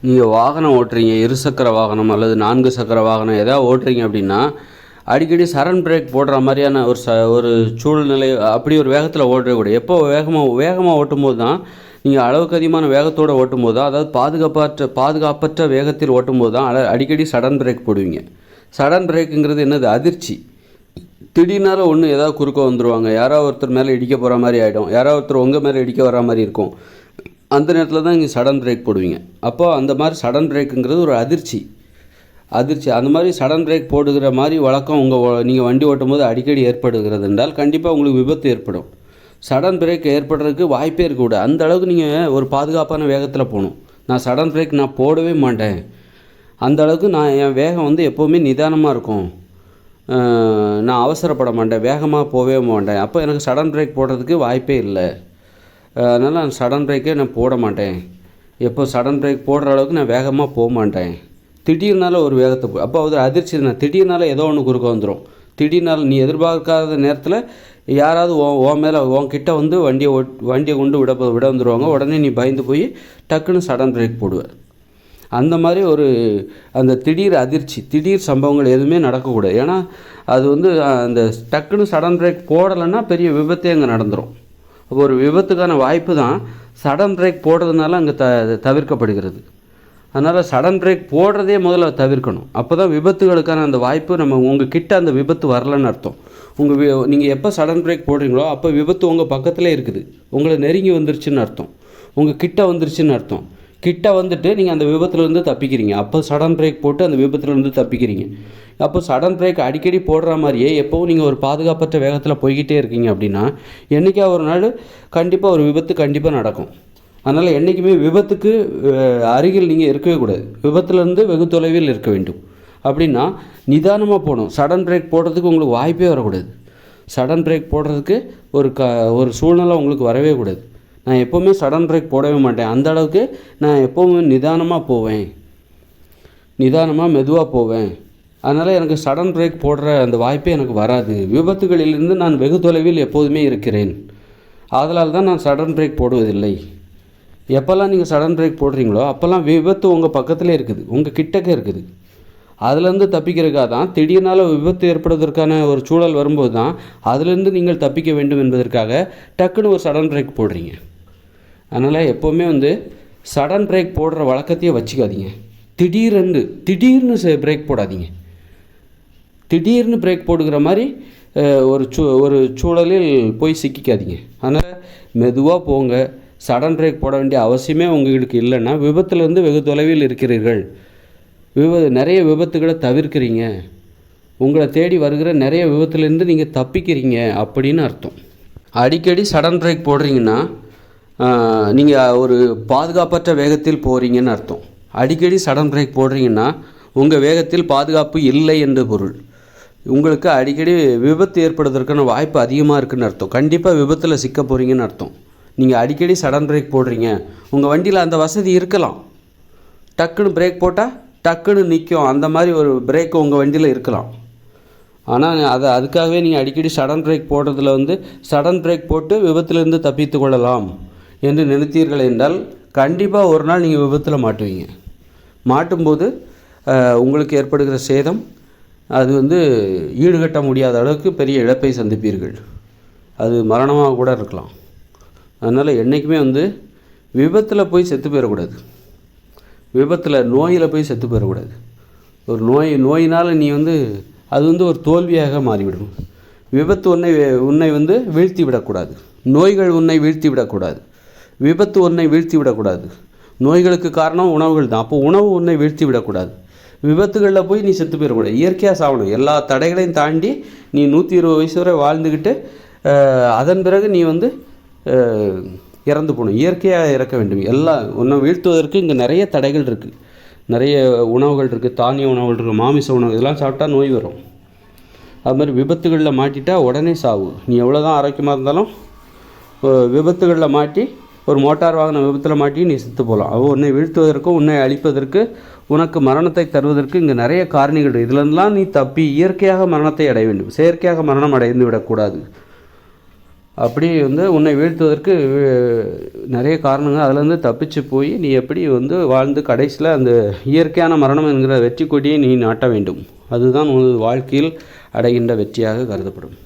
நீங்கள் வாகனம் ஓட்டுறீங்க, இருசக்கர வாகனம் அல்லது 4 சக்கர வாகனம் எதாவது ஓட்டுறீங்க அப்படின்னா, அடிக்கடி சடன் பிரேக் போடுற மாதிரியான ஒரு சூழ்நிலை அப்படி ஒரு வேகத்தில் ஓட்டக்கூடாது. எப்போ வேகமாக ஓட்டும்போது தான் நீங்கள் அளவுக்கு அதிகமான வேகத்தோடு ஓட்டும்போது தான், அதாவது பாதுகாப்பற்ற வேகத்தில் ஓட்டும்போது தான் அடிக்கடி சடன் பிரேக் போடுவீங்க. சடன் பிரேக்குங்கிறது என்னது? அதிர்ச்சி. திடீர்னால ஏதாவது குறுக்க வந்துடுவாங்க, யாராவது ஒருத்தர் மேலே இடிக்க போகிற மாதிரி ஆகிடும், யாராவது ஒருத்தர் உங்கள் மேலே இடிக்க வர மாதிரி இருக்கும். அந்த நேரத்தில் தான் இங்கே சடன் பிரேக் போடுவீங்க. அப்போ அந்த மாதிரி சடன் பிரேக்குங்கிறது ஒரு அதிர்ச்சி. அந்த மாதிரி சடன் பிரேக் போடுகிற மாதிரி வழக்கம் நீங்கள் வண்டி ஓட்டும் போது அடிக்கடி ஏற்படுகிறது என்றால் கண்டிப்பாக உங்களுக்கு விபத்து ஏற்படும். சடன் பிரேக் ஏற்படுறதுக்கு வாய்ப்பே இருக்கக்கூடாது. அந்த அளவுக்கு நீங்கள் ஒரு பாதுகாப்பான வேகத்தில் போகணும். நான் சடன் பிரேக் போடவே மாட்டேன், அந்த அளவுக்கு என் வேகம் எப்போவுமே நிதானமாக இருக்கும், நான் அவசரப்பட மாட்டேன், வேகமாக போகவே மாட்டேன், அப்போ எனக்கு சடன் பிரேக் போடுறதுக்கு வாய்ப்பே இல்லை. அதனால் நான் சடன் பிரேக்கே போட மாட்டேன். எப்போ சடன் பிரேக் போடுற அளவுக்கு நான் வேகமாக போக மாட்டேன். திடீர்னால ஒரு வேகத்தை அப்போ அது அதிர்ச்சி தான். திடீர்னால ஏதோ ஒன்று குறுக்க வந்துடும். திடீர்னால நீ எதிர்பார்க்காத நேரத்தில் யாராவது மேலே கிட்ட வண்டியை கொண்டு விட வந்துடுவாங்க. உடனே நீ பயந்து போய் டக்குன்னு சடன் பிரேக் போடுவேன். அந்த மாதிரி அந்த திடீர் அதிர்ச்சி, திடீர் சம்பவங்கள் எதுவுமே நடக்கக்கூடாது. ஏன்னா அது அந்த டக்குன்னு சடன் பிரேக் போடலைன்னா பெரிய விபத்தே அங்கே நடந்துடும். அப்போ ஒரு விபத்துக்கான வாய்ப்பு தான் சடன் பிரேக் போடுறதுனால அங்கே தவிர்க்கப்படுகிறது. அதனால் சடன் பிரேக் போடுறதே முதல்ல தவிர்க்கணும். அப்போ தான் விபத்துகளுக்கான அந்த வாய்ப்பு உங்கள் கிட்ட அந்த விபத்து வரலன்னு அர்த்தம். நீங்கள் எப்போ சடன் பிரேக் போடுறீங்களோ அப்போ விபத்து உங்கள் பக்கத்திலே இருக்குது, உங்களை நெருங்கி வந்துருச்சுன்னு அர்த்தம், உங்கள் கிட்ட வந்துருச்சுன்னு அர்த்தம். கிட்ட வந்துட்டு நீங்கள் அந்த விபத்துலேருந்து தப்பிக்கிறீங்க. அப்போ சடன் பிரேக் போட்டு அந்த விபத்துலேருந்து தப்பிக்கிறீங்க. அப்போ சடன் பிரேக் அடிக்கடி போடுற மாதிரியே எப்போவும் நீங்கள் ஒரு பாதுகாப்பற்ற வேகத்தில் போய்கிட்டே இருக்கீங்க அப்படின்னா என்றைக்கா ஒரு நாள் கண்டிப்பாக ஒரு விபத்து கண்டிப்பாக நடக்கும். அதனால் என்றைக்குமே விபத்துக்கு அருகில் நீங்கள் இருக்கவே கூடாது. விபத்துலேருந்து வெகு தொலைவில் இருக்க வேண்டும். அப்படின்னா நிதானமாக போகணும். சடன் பிரேக் போடுறதுக்கு உங்களுக்கு வாய்ப்பே வரக்கூடாது. சடன் பிரேக் போடுறதுக்கு ஒரு சூழ்நிலை உங்களுக்கு வரவே கூடாது. நான் எப்போவுமே சடன் பிரேக் போடவே மாட்டேன். அந்த அளவுக்கு நான் எப்போவுமே நிதானமாக போவேன், நிதானமாக மெதுவாக போவேன். அதனால் எனக்கு சடன் பிரேக் போடுற அந்த வாய்ப்பே எனக்கு வராது. விபத்துகளிலிருந்து நான் வெகு தொலைவில் எப்போதுமே இருக்கிறேன். அதனால் தான் நான் சடன் பிரேக் போடுவதில்லை. எப்போல்லாம் நீங்கள் சடன் பிரேக் போடுறீங்களோ அப்போல்லாம் விபத்து உங்கள் பக்கத்திலே இருக்குது, உங்கள் கிட்டக்க இருக்குது. அதுலேருந்து தப்பிக்கிறதுக்காக தான் திடீர்னால விபத்து ஏற்படுவதற்கான ஒரு சூழல் வரும்போது தான் அதுலேருந்து நீங்கள் தப்பிக்க வேண்டும் என்பதற்காக டக்குன்னு ஒரு சடன் பிரேக் போடுறீங்க. அதனால் எப்போவுமே சடன் பிரேக் போடுற வழக்கத்தையே வச்சுக்காதீங்க. திடீர்னு பிரேக் போடாதீங்க. திடீர்னு பிரேக் போடுகிற மாதிரி ஒரு சூழலில் போய் சிக்கிக்காதீங்க. அதனால் மெதுவாக போங்க. சடன் பிரேக் போட வேண்டிய அவசியமே உங்களுக்கு இல்லைன்னா விபத்துலேருந்து வெகு தொலைவில் இருக்கிறீர்கள். நிறைய விபத்துகளை தவிர்க்கிறீங்க. உங்களை தேடி வருகிற நிறைய விபத்துலேருந்து நீங்கள் தப்பிக்கிறீங்க அப்படின்னு அர்த்தம். அடிக்கடி சடன் பிரேக் போடுறீங்கன்னா நீங்கள் ஒரு பாதுகாப்பற்ற வேகத்தில் போகிறீங்கன்னு அர்த்தம். அடிக்கடி சடன் பிரேக் போடுறீங்கன்னா உங்கள் வேகத்தில் பாதுகாப்பு இல்லை என்று பொருள். உங்களுக்கு அடிக்கடி விபத்து ஏற்படுவதற்கான வாய்ப்பு அதிகமாக இருக்குதுன்னு அர்த்தம். கண்டிப்பாக விபத்தில் சிக்க போகிறீங்கன்னு அர்த்தம். நீங்கள் அடிக்கடி சடன் பிரேக் போடுறீங்க. உங்கள் வண்டியில் அந்த வசதி இருக்கலாம், டக்குன்னு பிரேக் போட்டால் டக்குன்னு நிற்கும், அந்த மாதிரி ஒரு பிரேக் உங்கள் வண்டியில் இருக்கலாம். ஆனால் அதுக்காகவே நீங்கள் அடிக்கடி சடன் பிரேக் போடுறதுல சடன் பிரேக் போட்டு விபத்திலிருந்து தப்பித்து கொள்ளலாம் என்று நினைத்தீர்கள் என்றால் கண்டிப்பாக ஒரு நாள் நீங்கள் விபத்தில் மாட்டுவீங்க. மாட்டும்போது உங்களுக்கு ஏற்படுகிற சேதம் அது ஈடுகட்ட முடியாத அளவுக்கு பெரிய இழப்பை சந்திப்பீர்கள். அது மரணமாக கூட இருக்கலாம். அதனால் என்றைக்குமே விபத்தில் போய் செத்து போயிடக்கூடாது. விபத்தில் நோயில் போய் செத்து போயிடக்கூடாது. ஒரு நோயினால் நீ அது ஒரு தோல்வியாக மாறிவிடும். விபத்து உன்னை வீழ்த்தி விடக்கூடாது. நோய்கள் உன்னை வீழ்த்தி விடக்கூடாது. விபத்து உன்னை வீழ்த்தி விடக்கூடாது. நோய்களுக்கு காரணம் உணவுகள் தான். அப்போ உணவு உன்னை வீழ்த்தி விடக்கூடாது. விபத்துகளில் போய் நீ செத்து போயிடக்கூடாது. இயற்கையாக சாகணும். எல்லா தடைகளையும் தாண்டி நீ 120 வயசு வரை வாழ்ந்துக்கிட்டு அதன் பிறகு நீ இறந்து போகணும். இயற்கையாக இறக்க வேண்டும். உன்னை வீழ்த்துவதற்கு இங்கே நிறைய தடைகள் இருக்குது, நிறைய உணவுகள் இருக்குது, தானிய உணவுகள் இருக்குது, மாமிச உணவு, இதெல்லாம் சாப்பிட்டா நோய் வரும். அது மாதிரி விபத்துகளில் மாட்டிட்டா உடனே சாவு. நீ எவ்வளோ தான் ஆரோக்கியமாக இருந்தாலும் விபத்துகளில் மாட்டி ஒரு மோட்டார் வாகன விபத்தில் மாட்டி நீ செத்து போகலாம். உன்னை வீழ்த்துவதற்கும் உன்னை அழிப்பதற்கு உனக்கு மரணத்தை தருவதற்கு இங்கே நிறைய காரணிகள் இருக்குது. இதுலேருந்துலாம் நீ தப்பி இயற்கையாக மரணத்தை அடைய வேண்டும். செயற்கையாக மரணம் அடைந்து விடக்கூடாது. அப்படி வந்து உன்னை வீழ்த்துவதற்கு நிறைய காரணங்கள், அதிலேருந்து தப்பிச்சு போய் நீ எப்படி வந்து வாழ்ந்து கடைசியில் அந்த இயற்கையான மரணம் என்கிற வெற்றி கொடியை நீ நாட்ட வேண்டும். அதுதான் உனது வாழ்க்கையில் அடைகின்ற வெற்றியாக கருதப்படும்.